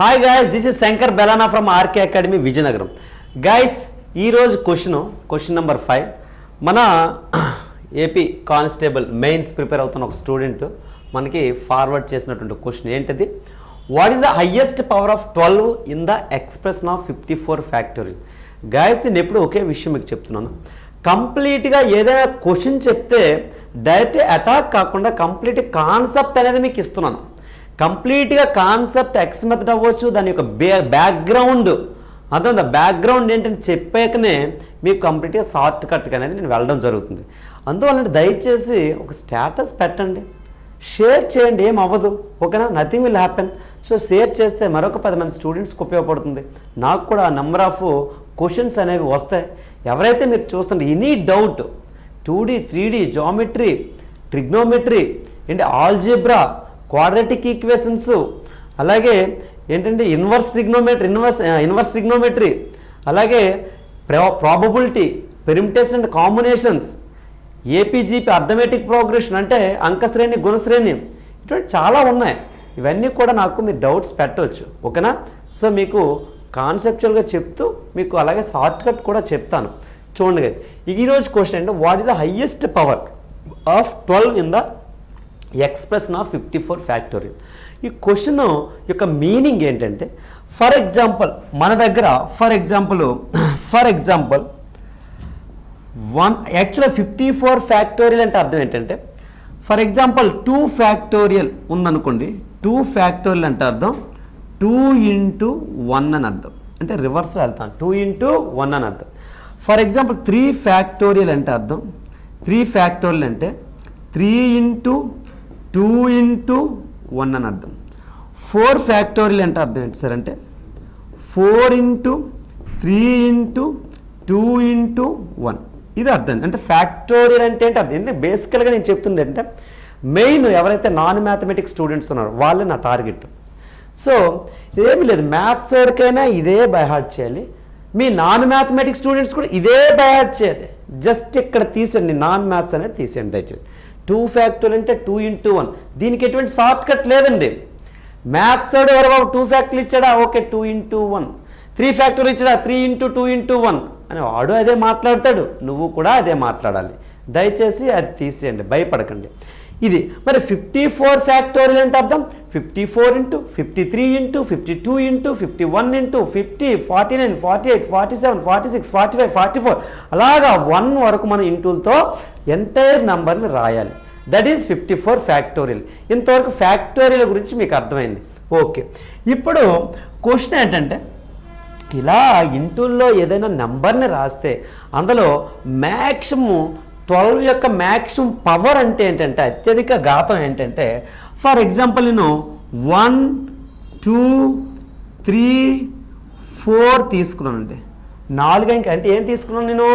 Hi guys, this is Shankar Belana from RK academy Vizianagaram. Guys, ఈరోజు question number 5 మన AP constable mains prepare అవుతున్న ఒక student మనకి ఫార్వర్డ్ చేసినటువంటి క్వశ్చన్ ఏంటిది? What is the highest power of 12 in the expression of 54 factorial. Guys, నేను ఎప్పుడు ఒకే విషయం మీకు చెప్తున్నాను. కంప్లీట్గా ఏదైనా క్వశ్చన్ చెప్తే డైరెక్ట్ అటాక్ కాకుండా కంప్లీట్ కాన్సెప్ట్ అనేది మీకు ఇస్తున్నాను. కంప్లీట్గా కాన్సెప్ట్ ఎక్స్ మెథడ్ అవ్వచ్చు, దాని యొక్క బ్యాక్గ్రౌండ్ అర్థం బ్యాక్గ్రౌండ్ ఏంటని చెప్పాకనే మీకు కంప్లీట్గా షార్ట్ కట్గా అనేది నేను వెళ్ళడం జరుగుతుంది. అందువల్ల దయచేసి ఒక స్టేటస్ పెట్టండి, షేర్ చేయండి, ఏం అవ్వదు, ఓకేనా? Nothing will happen. So share చేస్తే మరొక 10 మంది స్టూడెంట్స్కి ఉపయోగపడుతుంది. నాకు కూడా నెంబర్ ఆఫ్ క్వశ్చన్స్ అనేవి వస్తాయి. ఎవరైతే మీరు చూస్తుంటే any doubt 2D 3D geometry, trigonometry ఏంటి, ఆల్జీబ్రా, క్వాడ్రాటిక్ ఈక్వేషన్స్, అలాగే ఏంటంటే ఇన్వర్స్ ట్రిగ్నోమెట్రీ, అలాగే probability, permutation and combinations, AP GP arithmetic progression అంటే అంకశ్రేణి గుణశ్రేణి, ఇటువంటి చాలా ఉన్నాయి. ఇవన్నీ కూడా నాకు మీరు డౌట్స్ పెట్టవచ్చు, ఓకేనా? సో మీకు కాన్సెప్చువల్గా చెప్తూ మీకు అలాగే షార్ట్ కట్ కూడా చెప్తాను. చూడండి గైస్, ఈరోజు క్వశ్చన్ అంటే what is the highest power of 12 in the expression of 54 factorial. ఈ క్వశ్చన్ యొక్క మీనింగ్ ఏంటంటే, ఫర్ ఎగ్జాంపుల్ మన దగ్గర ఫర్ ఎగ్జాంపుల్ యాక్చువల్గా 54 ఫ్యాక్టోరియల్ అంటే అర్థం ఏంటంటే, ఫర్ ఎగ్జాంపుల్ 2 ఫ్యాక్టోరియల్ ఉందనుకోండి. 2 ఫ్యాక్టోరియల్ అంటే అర్థం 2 into 1 అని అర్థం, అంటే రివర్స్లో వెళ్తాం, 2 into 1 అని అర్థం. ఫర్ ఎగ్జాంపుల్ 3 ఫ్యాక్టోరియల్ అంటే అర్థం 3 ఫ్యాక్టోరియల్ అంటే 3 into 2 into 1 అని అర్థం. 4 ఫ్యాక్టోరియల్ అంటే అర్థం ఏంటి సార్ అంటే 4 into 3 into 2 into 1, ఇది అర్థం. అంటే ఫ్యాక్టోరియల్ అంటే ఏంటి అర్థం. ఎందుకంటే బేసికల్గా నేను చెప్తుంది ఏంటంటే, మెయిన్ ఎవరైతే నాన్ మ్యాథమెటిక్స్ స్టూడెంట్స్ ఉన్నారో వాళ్ళే నా టార్గెట్. సో ఏమీ లేదు, మ్యాథ్స్ వరకైనా ఇదే బై హార్ట్ చేయాలి, మీ నాన్ మ్యాథమెటిక్స్ స్టూడెంట్స్ కూడా ఇదే బై హార్ట్ చేయాలి. జస్ట్ ఇక్కడ తీసేయండి, నాన్ మ్యాథ్స్ అనేది తీసేయండి దయచేసి. 2 ఫ్యాక్టోరియల్ అంటే 2 into 1, దీనికి ఎటువంటి షార్ట్ కట్ లేదండి. మ్యాథ్స్ వాడు ఎవరు బాబు 2 ఫ్యాక్టోరియల్ ఇచ్చాడా, ఓకే 2 into 1. 3 ఫ్యాక్టోరియల్ ఇచ్చాడా, 3 into 2 into 1 అని వాడు అదే మాట్లాడతాడు, నువ్వు కూడా అదే మాట్లాడాలి. దయచేసి అది తీసేయండి, భయపడకండి. ఇది మరి 54 ఫ్యాక్టోరియల్ అంటే అర్థం 54 into 53 into 52 into 51 into 50 49 48 47 46 45 44 అలాగా 1 వరకు మన ఇంటూలతో ఎంటైర్ నెంబర్ని రాయాలి. That is 54 factorial. ఇంతవరకు ఫ్యాక్టోరియల్ గురించి మీకు అర్థమైంది, ఓకే. ఇప్పుడు క్వశ్చన్ ఏంటంటే, ఇలా ఇంటూల్లో ఏదైనా నెంబర్ని రాస్తే అందులో మ్యాక్సిమం 12 యొక్క మ్యాక్సిమం పవర్ అంటే ఏంటంటే, అత్యధిక ఘాతం ఏంటంటే, ఫర్ ఎగ్జాంపుల్ నేను 1 2 3 4 తీసుకున్నానండి. 4 అంకె అంటే ఏం తీసుకున్నాను నేను,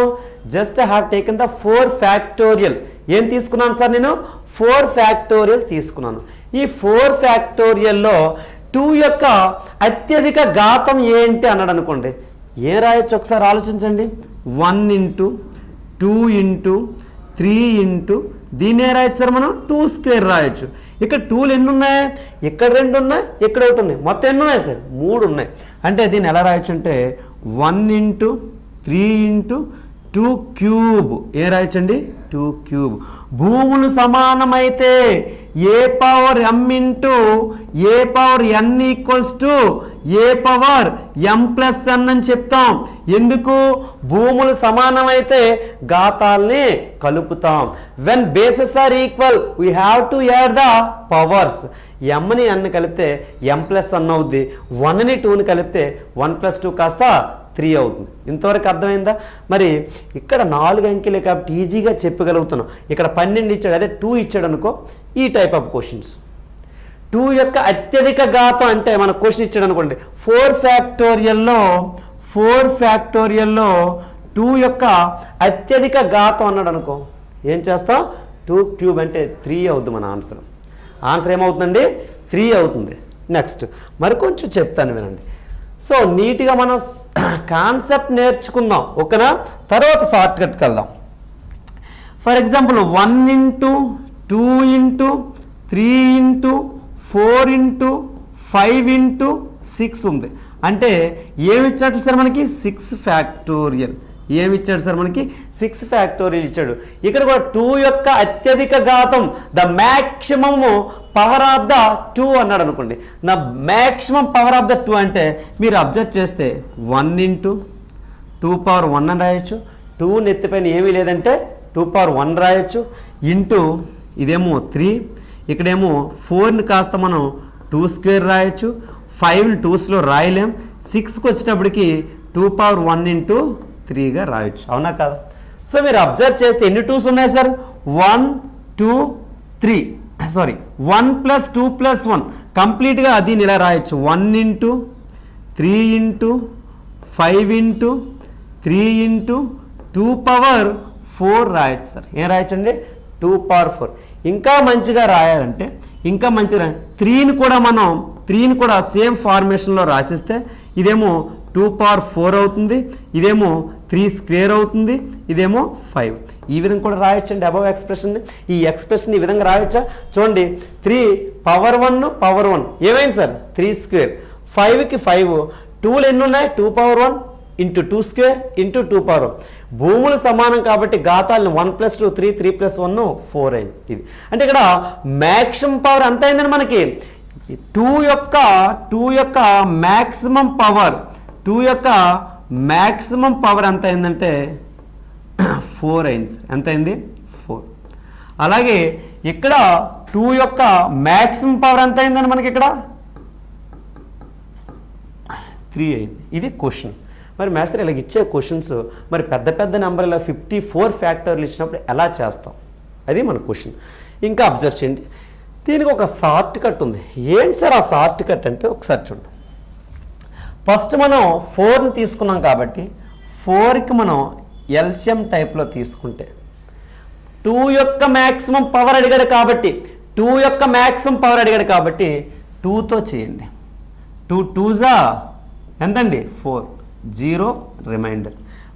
just have taken the 4 factorial. ఏం తీసుకున్నాను సార్ నేను, 4 ఫ్యాక్టోరియల్ తీసుకున్నాను. ఈ 4 ఫ్యాక్టోరియల్లో 2 యొక్క అత్యధిక ఘాతం ఏంటి అన్నాడు అనుకోండి, ఏం రాయొచ్చు ఒకసారి ఆలోచించండి. 1 into 2 into 3 into దీన్ని ఏ రాయొచ్చు సార్ మనం, 2 స్క్వేర్ రాయొచ్చు. ఇక్కడ 2లు ఎన్ని ఉన్నాయి, ఇక్కడ 2 ఉన్నాయి, ఇక్కడ 1 ఉన్నాయి, మొత్తం ఎన్ని ఉన్నాయి సార్, 3 ఉన్నాయి. అంటే దీన్ని ఎలా రాయొచ్చు అంటే 1 into 3 into 2 క్యూబ్. ఏ రాయొచ్చండి, 2 క్యూబ్. భూములు సమానమైతే a power m into a power n equals to a power m plus n అని చెప్తాం. ఎందుకు, భూములు సమానమైతే ఘాతాల్ని కలుపుతాం. When bases are equal we have to add the powers. mని n కలిపితే m ప్లస్ n అవుద్ది, 1ని 2ని కలిపితే 1 + 2 కాస్త 3 అవుతుంది. ఇంతవరకు అర్థమైందా? మరి ఇక్కడ 4 అంకెలే కాబట్టి ఈజీగా చెప్పగలుగుతున్నాం. ఇక్కడ 12 ఇచ్చాడు, అదే 2 ఇచ్చాడు అనుకో, ఈ టైప్ ఆఫ్ క్వశ్చన్స్. 2 యొక్క అత్యధిక ఘాతం అంటే మన క్వశ్చన్ ఇచ్చాడు అనుకోండి, 4 ఫ్యాక్టోరియల్లో 2 యొక్క అత్యధిక ఘాతం అన్నాడు అనుకో, ఏం చేస్తాం, 2 క్యూబ్ అంటే 3 అవుతుంది. మన ఆన్సర్ ఏమవుతుందండి, 3 అవుతుంది. నెక్స్ట్ మరి కొంచెం చెప్తాను వినండి. సో నీట్గా మనం కాన్సెప్ట్ నేర్చుకుందాం, ఓకేనా? తర్వాత షార్ట్ కట్కి వెళ్దాం. For example 1 into 2 into 3 into 4 into 5 into 6 ఉంది. అంటే ఏమి ఇచ్చినట్లు సార్ మనకి 6 ఫ్యాక్టోరియల్. ఏమి ఇచ్చాడు సార్ మనకి 6 ఫ్యాక్టోరియల్ ఇచ్చాడు. ఇక్కడ కూడా 2 యొక్క అత్యధిక ఘాతం, the maximum power of the 2 అన్నాడు అనుకోండి. నా మ్యాక్సిమం పవర్ ఆఫ్ ద 2 అంటే మీరు అబ్జర్వ్ చేస్తే 1 × 2^1 అని రాయొచ్చు. 2 నెత్తిపైన ఏమీ లేదంటే 2^1 రాయొచ్చు. ఇంటూ ఇదేమో 3, ఇక్కడేమో 4ని కాస్త మనం 2² రాయొచ్చు. 5ని 2స్లో రాయలేం. 6కి వచ్చేటప్పటికి 2^1 × 3గా రాయొచ్చు. అవునా కాదా? సో మీరు అబ్జర్వ్ చేస్తే ఎన్ని 2s ఉన్నాయి సార్? 1 2 3 సారీ 1 + 2 + 1 కంప్లీట్గా అది ఇలా రాయొచ్చు. 1 × 3 × 5 × 3 × 2^4 రాయొచ్చు సార్. ఏం రాయొచ్చు అండి? 2^4. ఇంకా మంచిగా రాయాలంటే ఇంకా మంచిగా 3ని కూడా మనం 3ని కూడా సేమ్ ఫార్మేషన్లో రాసిస్తే ఇదేమో 2^4 అవుతుంది, ఇదేమో 3² అవుతుంది, ఇదేమో 5. ఈ విధంగా కూడా రాయొచ్చండి అబవ్ ఎక్స్ప్రెషన్ని. ఈ ఎక్స్ప్రెషన్ ఈ విధంగా రాయొచ్చా? చూడండి 3^1 ఏమైంది సార్? 3². 5కి 5, 2లు ఎన్ని ఉన్నాయి? 2^1 × 2² × 2^1. భూములు సమానం కాబట్టి ఘాతాలను 1 + 2 3, 3 + 1 4 అయింది. ఇది అంటే ఇక్కడ మ్యాక్సిమం పవర్ ఎంత అయిందని మనకి 2 యొక్క మ్యాక్సిమం పవర్ 2 యొక్క మ్యాక్సిమం పవర్ ఎంత అయిందంటే 4 అయింది సార్. ఎంత అయింది? 4. అలాగే ఇక్కడ 2 యొక్క మ్యాక్సిమం పవర్ ఎంత అయిందని మనకి ఇక్కడ 3 అయింది. ఇది క్వశ్చన్. మరి మాస్టర్ ఇలాగ ఇచ్చే క్వశ్చన్స్ మరి పెద్ద పెద్ద నెంబర్ ఇలా 54 ఫ్యాక్టర్లు ఇచ్చినప్పుడు ఎలా చేస్తాం? అది మన క్వశ్చన్. ఇంకా అబ్జర్వ్ చేయండి, దీనికి ఒక షార్ట్ కట్ ఉంది. ఏంటి సార్ ఆ షార్ట్ కట్ అంటే? ఒకసారి చూడండి. ఫస్ట్ మనం 4ని తీసుకున్నాం కాబట్టి 4కి మనం ఎల్సిఎం టైప్లో తీసుకుంటే 2 యొక్క మ్యాక్సిమం పవర్ అడిగాడు కాబట్టి 2 యొక్క మ్యాక్సిమం పవర్ అడిగాడు కాబట్టి 2తో చేయండి. 2 2s ఎంతండి? 4, 0 రిమైండర్.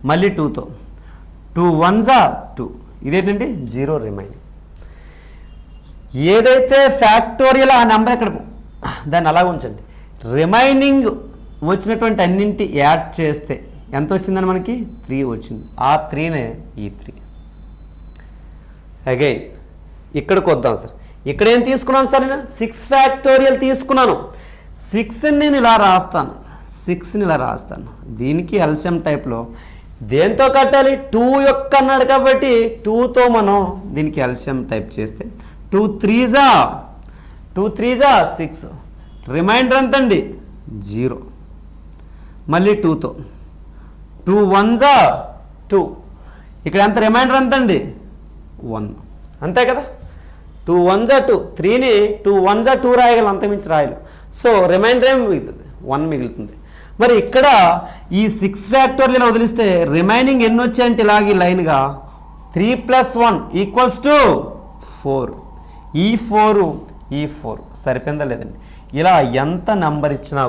మళ్ళీ 2తో 2 1s 2, ఇదేంటండి 0 రిమైండర్. ఏదైతే ఫ్యాక్టోరియల్ ఆ నెంబర్ ఇక్కడ దాన్ని అలా ఉంచండి. రిమైనింగ్ వచ్చినటువంటి అన్నింటి యాడ్ చేస్తే ఎంత వచ్చిందని మనకి 3 వచ్చింది. ఆ 3నే ఈ 3. అగైన్ ఇక్కడికి వద్దాం సార్. ఇక్కడ ఏం తీసుకున్నాను సార్? నేను 6 ఫ్యాక్టోరియల్ తీసుకున్నాను. 6ని నేను ఇలా రాస్తాను. 6ని ఇలా రాస్తాను. దీనికి ఎల్సిఎం టైప్లో దేంతో కట్టాలి? 2 యొక్క అన్నాడు కాబట్టి 2తో మనం దీనికి ఎల్సిఎం టైప్ చేస్తే 2 3s 6, రిమైండర్ ఎంతండి? 0. మళ్ళీ 2తో 2 1s 2, ఇక్కడ ఎంత రిమైండర్ ఎంతండి? 1. అంతే కదా? 2 1s 2, 3ని 2 1s 2 రాయగలం, అంతమించి రాయలు. సో రిమైండర్ ఏమి మిగులుతుంది? 1 మిగులుతుంది. మరి ఇక్కడ ఈ 6 ఫ్యాక్టోరియల్ వదిలిస్తే రిమైనింగ్ ఎన్ని వచ్చాయంటే ఇలాగే లైన్గా 3 + 1 = 4. ఈ 4 సరిపోయిందా లేదండి? ఇలా ఎంత నెంబర్ ఇచ్చినా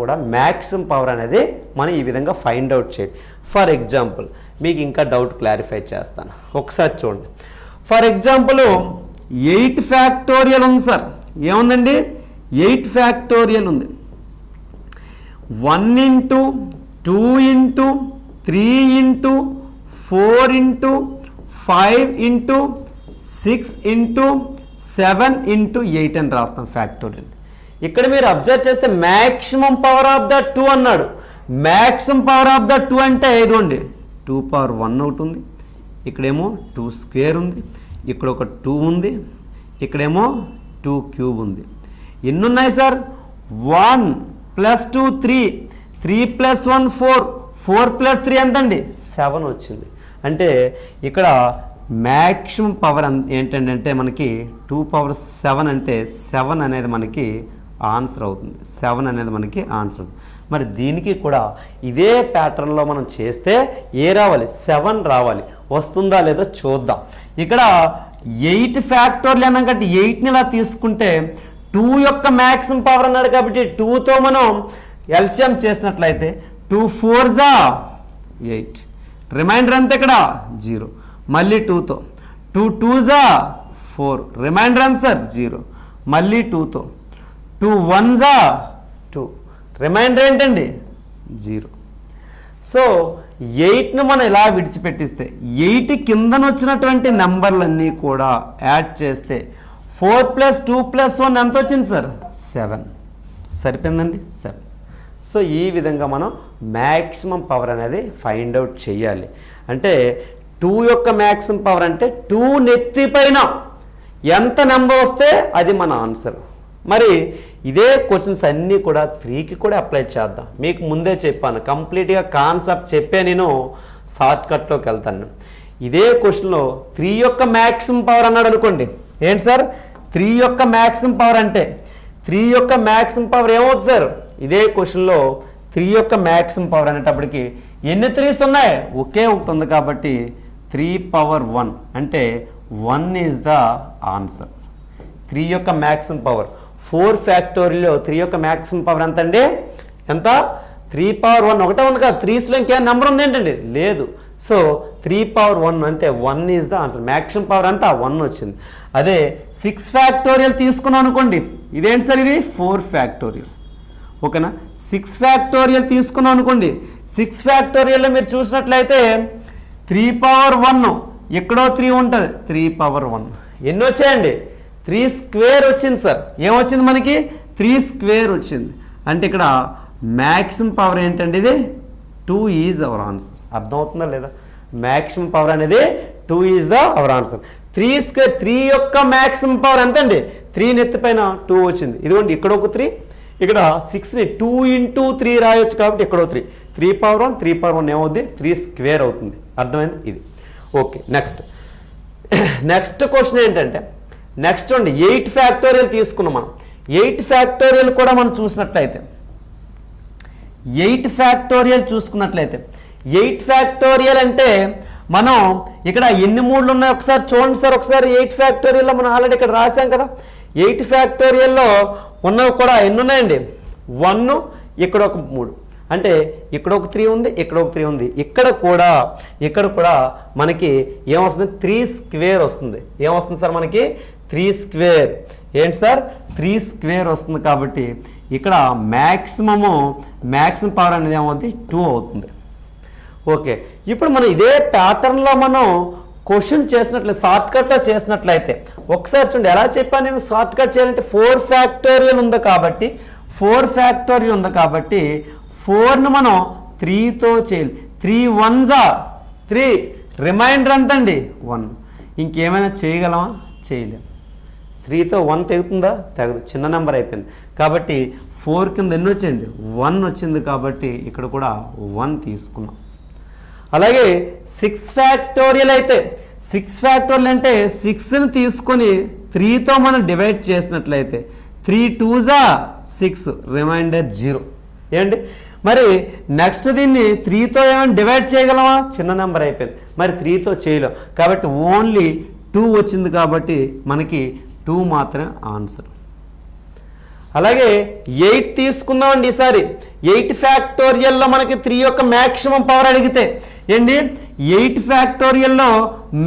కూడా మ్యాక్సిమం పవర్ అనేది మనం ఈ విధంగా ఫైండ్ అవుట్ చేయండి. ఫర్ ఎగ్జాంపుల్ మీకు ఇంకా డౌట్ క్లారిఫై చేస్తాను. ఒకసారి చూడండి. ఫర్ ఎగ్జాంపుల్ 8 ఫ్యాక్టోరియల్ ఉంది సార్. ఏముందండి? 8 ఫ్యాక్టోరియల్ ఉంది. 1 × 2 × 3 × 4 × 5 × 6 × 7 × 8 అని రాస్తాం ఫ్యాక్టోరియల్. ఇక్కడ మీరు అబ్జర్వ్ చేస్తే మ్యాక్సిమం పవర్ ఆఫ్ ద 2 అన్నాడు. మ్యాక్సిమం పవర్ ఆఫ్ ద 2 అంటే ఇదిగోండి 2^1 ఒకటి ఉంది, ఇక్కడేమో 2² ఉంది, ఇక్కడ ఒక 2 ఉంది, ఇక్కడేమో 2³ ఉంది. ఎన్ని ఉన్నాయి సార్? 1 + 2 3, 3 + 1 4, 4 + 3 ఎంతండి? 7 వచ్చింది. అంటే ఇక్కడ మ్యాక్సిమం పవర్ ఏంటంటే మనకి 2^7 అంటే 7 అనేది మనకి ఆన్సర్ అవుతుంది. 7 అనేది మనకి ఆన్సర్ అవుతుంది. మరి దీనికి కూడా ఇదే ప్యాటర్న్లో మనం చేస్తే ఏ రావాలి? 7 రావాలి. వస్తుందా లేదో చూద్దాం. ఇక్కడ 8 ఫ్యాక్టోరియల్ అన్నాం కాబట్టి 8ని ఇలా తీసుకుంటే 2 యొక్క మ్యాక్సిమం పవర్ అన్నాడు కాబట్టి 2తో మనం ఎల్సిఎం చేసినట్లయితే 2 4s 8, రిమైండర్ ఎంత ఇక్కడ? 0. మళ్ళీ 2తో 2 2s 4, రిమైండర్ ఎంత సార్? 0. మళ్ళీ 2తో 2 1s 2, రిమైండర్ ఏంటండి 0. సో 8ను మనం ఇలా విడిచిపెట్టిస్తే 8 కిందన వచ్చినటువంటి నెంబర్లన్నీ కూడా యాడ్ చేస్తే 4 + 2 + 1 ఎంత వచ్చింది సార్? 7. సరిపోయిందండి 7. సో ఈ విధంగా మనం మ్యాక్సిమం పవర్ అనేది ఫైండ్ అవుట్ చేయాలి. అంటే 2 యొక్క మ్యాక్సిమం పవర్ అంటే 2 నెత్తి పైన ఎంత నెంబర్ వస్తే అది మన ఆన్సర్. మరి ఇదే క్వశ్చన్స్ అన్నీ కూడా 3కి కూడా అప్లై చేద్దాం. మీకు ముందే చెప్పాను, కంప్లీట్గా కాన్సెప్ట్ చెప్పే నేను షార్ట్కట్లోకి వెళ్తాను. ఇదే క్వశ్చన్లో 3 యొక్క మ్యాక్సిమం పవర్ అన్నాడు అనుకోండి. ఏంటి సార్ 3 యొక్క మ్యాక్సిమం పవర్ అంటే 3 యొక్క మ్యాక్సిమం పవర్ ఏమవుతుంది సార్? ఇదే క్వశ్చన్లో 3 యొక్క మ్యాక్సిమం పవర్ అనేటప్పటికి ఎన్ని 3s ఉన్నాయి? ఒకే ఒకటి ఉంది కాబట్టి 3^1 అంటే 1 ఈజ్ ద ఆన్సర్. 3 యొక్క మ్యాక్సిమం పవర్ 4 ఫ్యాక్టోరియల్లో 3 యొక్క మ్యాక్సిమం పవర్ ఎంత అండి? ఎంత? 3^1. ఒకటే ఉంది కదా, 3స్లో ఇంకేం నెంబర్ ఉంది ఏంటండి? లేదు. సో 3^1 అంటే 1 is the answer. Maximum power అంతా 1 వచ్చింది. అదే 6 ఫ్యాక్టోరియల్ తీసుకున్నాం అనుకోండి. ఇదేంటి సార్? ఇది 4 ఫ్యాక్టోరియల్. ఓకేనా? 6 ఫ్యాక్టోరియల్ తీసుకున్నాం అనుకోండి. 6 ఫ్యాక్టోరియల్లో మీరు చూసినట్లయితే 3^1 ఎక్కడో 3 ఉంటుంది. 3^1 ఎన్ని వచ్చాయండి? 3² వచ్చింది సార్. ఏమొచ్చింది మనకి? 3² వచ్చింది. అంటే ఇక్కడ మ్యాక్సిమం పవర్ ఏంటంటే ఇది 2 ఈజ్ అవర్ ఆన్సర్. అర్థమవుతుందా లేదా? మ్యాక్సిమం పవర్ అనేది 2 ఈజ్ ద అవర్ ఆన్సర్. 3² 3 యొక్క మ్యాక్సిమం పవర్ ఎంత అండి? 3 నెత్తి పైన 2 వచ్చింది. ఇదిగోండి ఇక్కడ ఒక 3, ఇక్కడ 6ని 2 × 3 రాయొచ్చు కాబట్టి ఇక్కడ 3. 3^1 3^1 ఏమవుద్ది? 3² అవుతుంది. అర్థమైంది ఇది. ఓకే, నెక్స్ట్ క్వశ్చన్ ఏంటంటే, నెక్స్ట్ అండి 8 ఫ్యాక్టోరియల్ తీసుకున్నాం మనం. 8 ఫ్యాక్టోరియల్ కూడా మనం చూసినట్లయితే 8 ఫ్యాక్టోరియల్ చూసుకున్నట్లయితే 8 ఫ్యాక్టోరియల్ అంటే మనం ఇక్కడ ఎన్ని 3లు ఉన్నాయి ఒకసారి చూడండి సార్. ఒకసారి 8 ఫ్యాక్టోరియల్లో మనం ఆల్రెడీ ఇక్కడ రాసాం కదా. 8 ఫ్యాక్టోరియల్లో ఉన్నవి కూడా ఎన్ని ఉన్నాయండి? 1, ఇక్కడ ఒక 3, అంటే ఇక్కడ ఒక 3 ఉంది, ఇక్కడ ఒక 3 ఉంది. ఇక్కడ కూడా మనకి ఏమొస్తుంది? 3² వస్తుంది. ఏమొస్తుంది సార్ మనకి? 3². ఏంటి సార్? 3² వస్తుంది. కాబట్టి ఇక్కడ మ్యాక్సిమం పవర్ అనేది ఏమవుతుంది? 2 అవుతుంది. ఓకే, ఇప్పుడు మనం ఇదే ప్యాటర్న్లో మనం క్వశ్చన్ చేసినట్లయితే షార్ట్కట్లో చేసినట్లయితే ఒకసారి చూడండి ఎలా చెప్పాను నేను. షార్ట్కట్ చేయాలంటే 4 ఫ్యాక్టోరియల్ ఉంది కాబట్టి 4ను మనం 3తో చేయాలి. 3 1s 3, రిమైండర్ ఎంతండి? 1. ఇంకేమైనా చేయగలమా? చేయలేం. 3తో 1 తెగుతుందా? తెగదు. చిన్న నెంబర్ అయిపోయింది. కాబట్టి 4 కింద ఎన్ని వచ్చింది? 1 వచ్చింది. కాబట్టి ఇక్కడ కూడా 1 తీసుకున్నాం. అలాగే 6 ఫ్యాక్టోరియల్ అయితే 6 ఫ్యాక్టోరియల్ అంటే 6ని తీసుకొని 3తో మనం డివైడ్ చేసినట్లయితే 3 2s 6, రిమైండర్ 0. ఏంటి మరి నెక్స్ట్ దీన్ని 3తో ఏమైనా డివైడ్ చేయగలమా? చిన్న నెంబర్ అయిపోయింది. మరి 3తో చేయలేం కాబట్టి ఓన్లీ 2 వచ్చింది. కాబట్టి మనకి 2 మాత్రమే ఆన్సర్. అలాగే 8 తీసుకుందామండి. ఈసారి 8 ఫ్యాక్టోరియల్లో మనకి 3 యొక్క మ్యాక్సిమం పవర్ అడిగితే ఏంటి? 8 ఫ్యాక్టోరియల్లో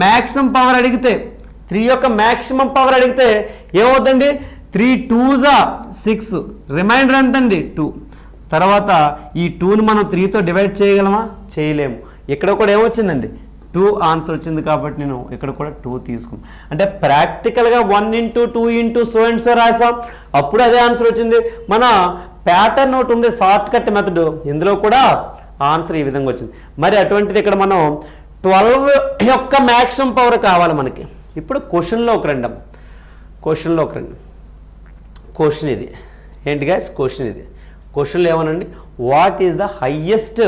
మ్యాక్సిమం పవర్ అడిగితే 3 యొక్క మ్యాక్సిమం పవర్ అడిగితే ఏమవుతుందండి? 3 2s 6, రిమైండర్ ఎంతండి? 2. తర్వాత ఈ 2ని మనం 3తో డివైడ్ చేయగలమా? చేయలేము. ఇక్కడ కూడా ఏమొచ్చిందండి? 2 ఆన్సర్ వచ్చింది. కాబట్టి నేను ఇక్కడ కూడా 2 తీసుకున్నాను. అంటే ప్రాక్టికల్గా 1 × 2 × సో అండ్ సో రాసాం, అప్పుడు అదే ఆన్సర్ వచ్చింది. మన ప్యాటర్న్ ఒకటి ఉంది, షార్ట్ కట్ మెథడ్, ఇందులో కూడా ఆన్సర్ ఈ విధంగా వచ్చింది. మరి అటువంటిది ఇక్కడ మనం 12 యొక్క మ్యాక్సిమం పవర్ కావాలి మనకి. ఇప్పుడు క్వశ్చన్లోకి రండి. క్వశ్చన్ ఇది ఏంటి గైస్? క్వశ్చన్లో ఏమనండి? What is the highest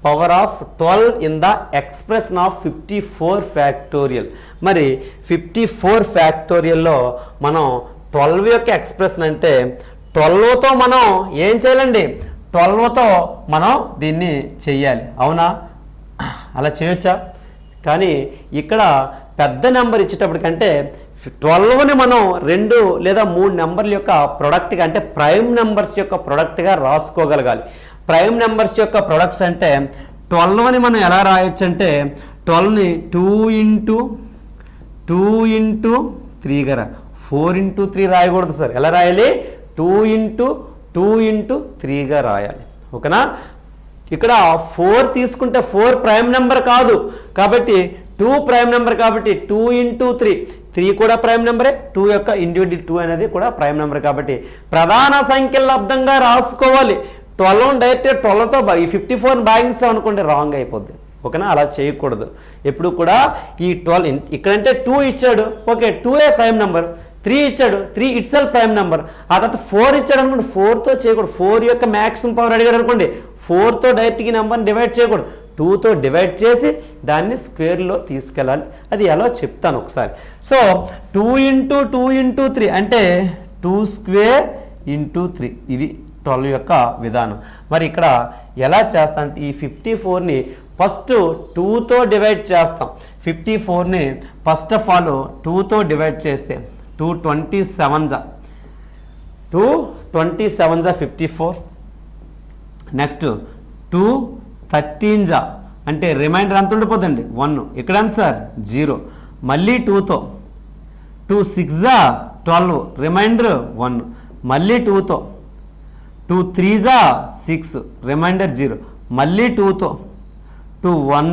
power of 12 in the expression of 54 factorial. మరి 54 ఫ్యాక్టోరియల్లో మనం 12 యొక్క ఎక్స్ప్రెషన్ అంటే 12తో మనం ఏం చేయాలండి? 12తో మనం దీన్ని చెయ్యాలి. అవునా? అలా చేయొచ్చా? కానీ ఇక్కడ పెద్ద నెంబర్ ఇచ్చేటప్పటికంటే 12ని మనం 2 లేదా 3 నెంబర్ల యొక్క ప్రొడక్ట్గా అంటే ప్రైమ్ నెంబర్స్ యొక్క ప్రొడక్ట్గా రాసుకోగలగాలి. ప్రైమ్ నెంబర్స్ యొక్క ప్రొడక్ట్స్ అంటే 12ని మనం ఎలా రాయొచ్చు అంటే 12ని 2 × 3 4 × 3 రాయకూడదు సార్. ఎలా రాయాలి? 2 ఇంటూ 3గా రాయాలి. ఓకేనా? ఇక్కడ 4 తీసుకుంటే 4 ప్రైమ్ నెంబర్ కాదు కాబట్టి 2 ప్రైమ్ నెంబర్ కాబట్టి 2 ఇంటూ 3 కూడా ప్రైమ్ నెంబరే. 2 యొక్క ఇండివిడ్యువల్ 2 అనేది కూడా ప్రైమ్ నెంబర్ కాబట్టి ప్రధాన సంఖ్యల లబ్దంగా రాసుకోవాలి. 12 డైరెక్ట్ 12తో ఈ 54 భాగించాం అనుకోండి రాంగ్ అయిపోద్ది. ఓకేనా? అలా చేయకూడదు. ఎప్పుడు కూడా ఈ 12 ఇక్కడంటే 2 ఇచ్చాడు, ఓకే 2ఏ ప్రైమ్ నెంబర్. 3 ఇచ్చాడు, 3 ఇట్ సెల్ఫ్ ప్రైమ్ నెంబర్. ఆ తర్వాత 4 ఇచ్చాడు అనుకోండి, 4తో చేయకూడదు. 4 యొక్క మ్యాక్సిమం పవర్ అడిగాడు అనుకోండి, 4తో డైరెక్ట్గా నెంబర్ని డివైడ్ చేయకూడదు, 2తో డివైడ్ చేసి దాన్ని స్క్వేర్లో తీసుకెళ్ళాలి. అది ఎలా చెప్తాను ఒకసారి. సో 2 ఇంటూ 3 అంటే 2 స్క్వేర్ ఇంటూ 3, ఇది 12 యొక్క విధానం. మరి ఇక్కడ ఎలా చేస్తా అంటే ఈ 54ని ఫస్ట్ 2తో డివైడ్ చేస్తాం. 54ని ఫస్ట్ ఆఫ్ ఆల్ 2తో డివైడ్ చేస్తే 2 27 54. నెక్స్ట్ 2 13 అంటే రిమైండర్ అంత ఉండిపోతుంది 1. ఇక్కడ ఆన్సర్ 0. మళ్ళీ 2తో 2 6 12 రిమైండర్ 1. మళ్ళీ 2తో 2 3 6 రిమైండర్ 0. మళ్ళీ 2తో 2 1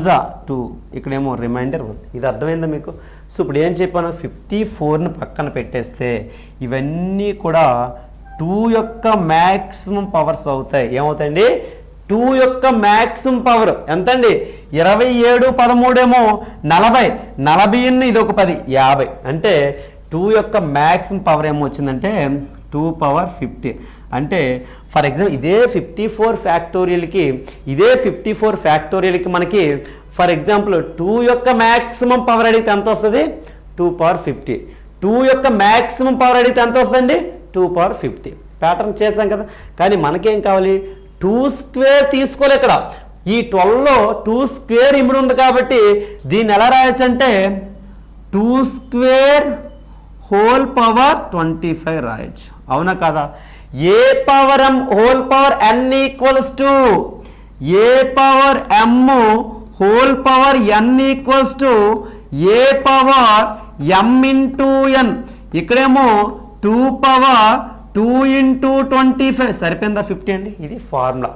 2 ఇక్కడేమో రిమైండర్ 1. ఇది అర్థమైందా మీకు? సో ఇప్పుడు ఏం చెప్పాను, 54ని పక్కన పెట్టేస్తే ఇవన్నీ కూడా 2 యొక్క మ్యాక్సిమం పవర్స్ అవుతాయి. ఏమవుతాయండి? 2 యొక్క మ్యాక్సిమం పవర్ ఎంతండి? 27 13 ఏమో 40 40 ఇది ఒక 10 50. అంటే 2 యొక్క మ్యాక్సిమం పవర్ ఏమో వచ్చిందంటే 2 పవర్ 50. అంటే ఫర్ ఎగ్జాంపుల్ ఇదే 54 ఫ్యాక్టోరియల్కి మనకి ఫర్ ఎగ్జాంపుల్ 2 యొక్క మ్యాక్సిమం పవర్ అడిగితే ఎంత వస్తుంది? 2 పవర్ 50. 2 యొక్క మ్యాక్సిమం పవర్ అడిగితే ఎంత వస్తుందండి? 2 పవర్ 50. ప్యాటర్న్ చేసాం కదా. కానీ మనకేం కావాలి? 2 స్క్వేర్ తీసుకోలే. ఇక్కడ ఈ 12లో 2 స్క్వేర్ ఇమిడి ఉంది కాబట్టి దీన్ని ఎలా రాయొచ్చు అంటే 2 స్క్వేర్ హోల్ పవర్ 25 రాయొచ్చు. అవునా కదా? A power m whole power n equals to a power m whole power n equals to a power m into n. ఇక్కడేమో 2 పవర్ 2 ఇంటూ 25 సరిపోయిందా 50 అండి. ఇది ఫార్ములా.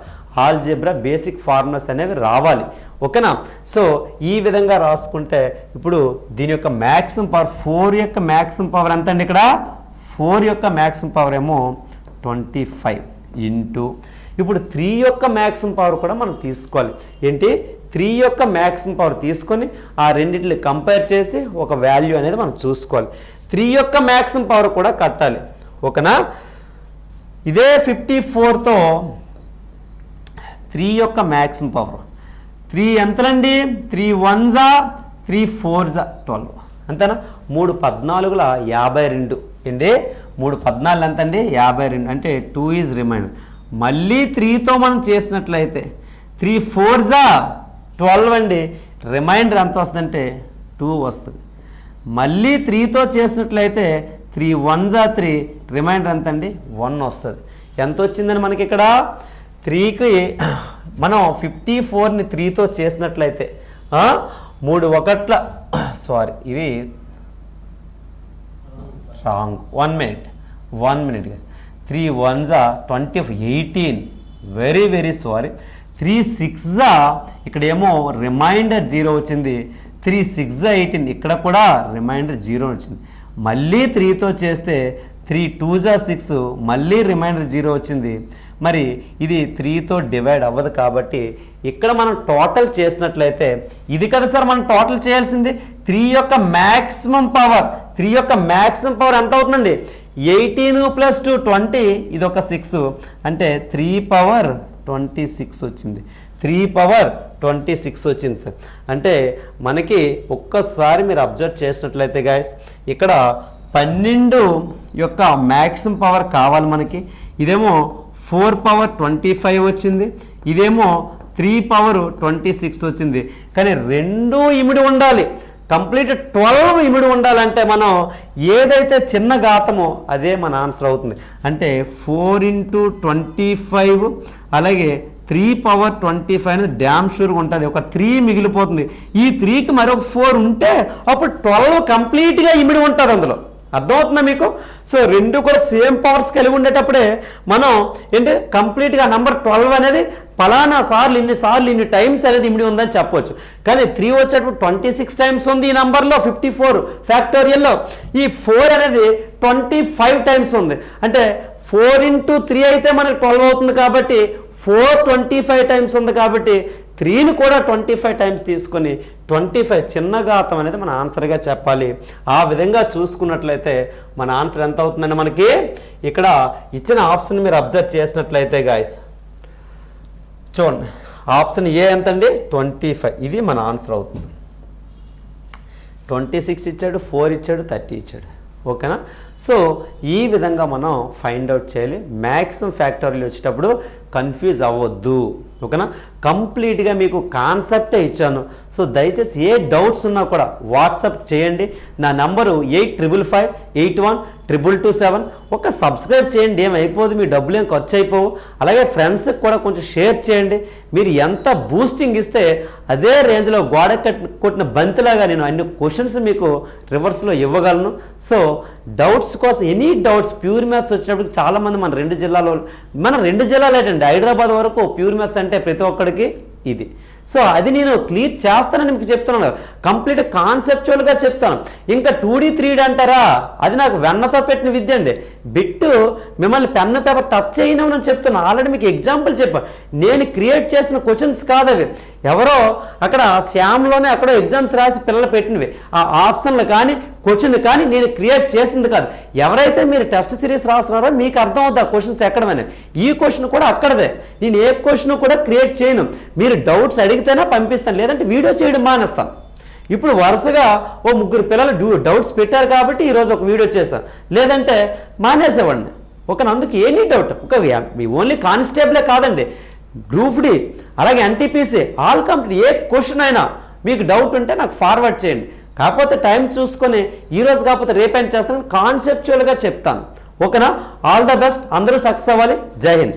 ఆల్జీబ్రా బేసిక్ ఫార్ములాస్ అనేవి రావాలి. ఓకేనా? సో ఈ విధంగా రాసుకుంటే ఇప్పుడు దీని యొక్క మ్యాక్సిమం పవర్ 4 యొక్క మ్యాక్సిమం పవర్ ఎంత అండి? ఇక్కడ 4 యొక్క మ్యాక్సిమం పవర్ ఏమో 25 ఇంటూ ఇప్పుడు 3 యొక్క మ్యాక్సిమం పవర్ కూడా మనం తీసుకోవాలి. ఏంటి? 3 యొక్క మ్యాక్సిమం పవర్ తీసుకొని ఆ రెండింటిని కంపేర్ చేసి ఒక వాల్యూ అనేది మనం చూసుకోవాలి. 3 యొక్క మ్యాక్సిమం పవర్ కూడా కట్టాలి. ఓకేనా? ఇదే 54తో 3 యొక్క మ్యాక్సిమం పవర్ 3 ఎంతలండి? 3 1 3 4 12 అంతేనా? 3 14 52 ఏంటి? 3 14 ఎంత అండి? 52. అంటే 2 ఈజ్ రిమైండర్. మళ్ళీ 3తో మనం చేసినట్లయితే 3 4 12 అండి. రిమైండర్ ఎంత వస్తుందంటే 2 వస్తుంది. మళ్ళీ 3తో చేసినట్లయితే 3 1 3 రిమైండర్ ఎంత అండి? 1 వస్తుంది. ఎంత వచ్చిందని మనకి ఇక్కడ 3కి మనం 54ని 3తో చేసినట్లయితే 3 1 సారీ ఇది wrong. 1 minute guys. 3 1 20 18 very sorry. 3 6 ఇక్కడ ఏమో రిమైండర్ 0 వచ్చింది. 3 6 18 ఇక్కడ కూడా రిమైండర్ 0 వచ్చింది. మళ్ళీ 3తో చేస్తే 3 2 6 మళ్ళీ రిమైండర్ 0 వచ్చింది. మరి ఇది 3తో డివైడ్ అవ్వదు కాబట్టి ఇక్కడ మనం టోటల్ చేసినట్లయితే ఇది కదా సార్ మనం టోటల్ చేయాల్సింది. 3 యొక్క మ్యాక్సిమం పవర్ ఎంత అవుతుందండి? 18 + 2 20 ఇది ఒక 6 అంటే 3 పవర్ 26 వచ్చింది. 3 పవర్ 26 వచ్చింది సార్. అంటే మనకి ఒక్కసారి మీరు అబ్జర్వ్ చేసినట్లయితే గాయస్ ఇక్కడ 12 యొక్క మ్యాక్సిమం పవర్ కావాలి మనకి. ఇదేమో 4 పవర్ 25 వచ్చింది. ఇదేమో 3 పవర్ 26 వచ్చింది. కానీ రెండు ఇమిడి ఉండాలి. కంప్లీట్ 12 ఇమిడి ఉండాలంటే మనం ఏదైతే చిన్న ఘాతమో అదే మన ఆన్సర్ అవుతుంది. అంటే 4 × 25 అలాగే 3 పవర్ 25 అనేది డ్యామ్ షూర్గా ఉంటుంది. ఒక 3 మిగిలిపోతుంది. ఈ 3కి మరొక 4 ఉంటే అప్పుడు 12 కంప్లీట్గా ఇమిడి ఉంటుంది అందులో. అర్థమవుతుందా మీకు? సో రెండు కూడా సేమ్ పవర్స్ కలిగి ఉండేటప్పుడే మనం ఏంటి కంప్లీట్గా నెంబర్ 12 అనేది ఫలానా సార్లు ఇన్ని టైమ్స్ అనేది ఇమిడి ఉందని చెప్పవచ్చు. కానీ 3 వచ్చేటప్పుడు 26 టైమ్స్ ఉంది ఈ నెంబర్లో 54 ఫ్యాక్టోరియల్లో. ఈ 4 అనేది 25 టైమ్స్ ఉంది. అంటే 4 into 3 అయితే మనకు 12 అవుతుంది కాబట్టి 4 25 టైమ్స్ ఉంది కాబట్టి 3ని కూడా 25 టైమ్స్ తీసుకొని 25 చిన్న ఘాతం అనేది మన ఆన్సర్గా చెప్పాలి. ఆ విధంగా చూసుకున్నట్లయితే మన ఆన్సర్ ఎంత అవుతుందండి మనకి? ఇక్కడ ఇచ్చిన ఆప్షన్ మీరు అబ్జర్వ్ చేసినట్లయితే గాయస్ చూడండి, ఆప్షన్ ఏ ఎంతండి? 25. ఇది మన ఆన్సర్ అవుతుంది. 26 ఇచ్చాడు, 4 ఇచ్చాడు, 30 ఇచ్చాడు. ఓకేనా? సో ఈ విధంగా మనం ఫైండ్ అవుట్ చేయాలి. మ్యాక్సిమం ఫ్యాక్టోరియల్ వచ్చేటప్పుడు కన్ఫ్యూజ్ అవ్వద్దు. ఓకేనా? కంప్లీట్గా మీకు కాన్సెప్టే ఇచ్చాను. సో దయచేసి ఏ డౌట్స్ ఉన్నా కూడా వాట్సాప్ చేయండి. నా నంబరు 8581812227. ఒక సబ్స్క్రైబ్ చేయండి, ఏమైపోదు, మీ డబ్బులు ఏం ఖర్చు అయిపోవు. అలాగే ఫ్రెండ్స్కి కూడా కొంచెం షేర్ చేయండి. మీరు ఎంత బూస్టింగ్ ఇస్తే అదే రేంజ్లో గోడ కొట్టిన బంతిలాగా నేను అన్ని క్వశ్చన్స్ మీకు రివర్స్లో ఇవ్వగలను. సో డౌట్స్ కోసం ఎనీ డౌట్స్ ప్యూర్ మ్యాథ్స్ వచ్చినప్పుడు చాలామంది మన రెండు జిల్లాలు ఏంటండి, హైదరాబాద్ వరకు ప్యూర్ మ్యాథ్స్ అంటే ప్రతి ఒక్కడికి ఇది. సో అది నేను క్లియర్ చేస్తానని మీకు చెప్తున్నాను. కంప్లీట్ కాన్సెప్చువల్గా చెప్తాను. ఇంకా 2D 3D అంటారా, అది నాకు వెన్నతో పెట్టిన విద్య అండి. బిట్టు మిమ్మల్ని పెన్ పేపర్ టచ్ చేయను అని చెప్తున్నాను. ఆల్రెడీ మీకు ఎగ్జాంపుల్ చెప్పాను. నేను క్రియేట్ చేసిన క్వశ్చన్స్ కాదు అవి, ఎవరో అక్కడ శ్యామ్లోనే అక్కడో ఎగ్జామ్స్ రాసి పిల్లలు పెట్టినవి. ఆ ఆప్షన్లు కానీ క్వశ్చన్ కానీ నేను క్రియేట్ చేసింది కాదు. ఎవరైతే మీరు టెస్ట్ సిరీస్ రాస్తున్నారో మీకు అర్థం అవుతుంది ఆ క్వశ్చన్స్ ఎక్కడమని. ఈ క్వశ్చన్ కూడా అక్కడదే. నేను ఏ క్వశ్చన్ కూడా క్రియేట్ చేయను. మీరు డౌట్స్ అడిగితేనే పంపిస్తాను, లేదంటే వీడియో చేయడం మానేస్తాను. ఇప్పుడు వరుసగా ఓ 3 పిల్లలు డౌట్స్ పెట్టారు కాబట్టి ఈరోజు ఒక వీడియో చేశాను, లేదంటే మానేసేవాడిని. అందుకు ఎనీ డౌట్ మీ ఓన్లీ కానిస్టేబులే కాదండి, గ్రూప్ డి అలాగే ఎన్టీపీసీ ఆల్ కంప్లీట్ ఏ క్వశ్చన్ అయినా మీకు డౌట్ ఉంటే నాకు ఫార్వర్డ్ చేయండి. కాకపోతే టైం చూసుకొని ఈరోజు కాకపోతే రేపేం చేస్తాను, కాన్సెప్చువల్గా చెప్తాను. ఓకేనా? ఆల్ ద బెస్ట్, అందరూ సక్సెస్ అవ్వాలి. జై హింద్.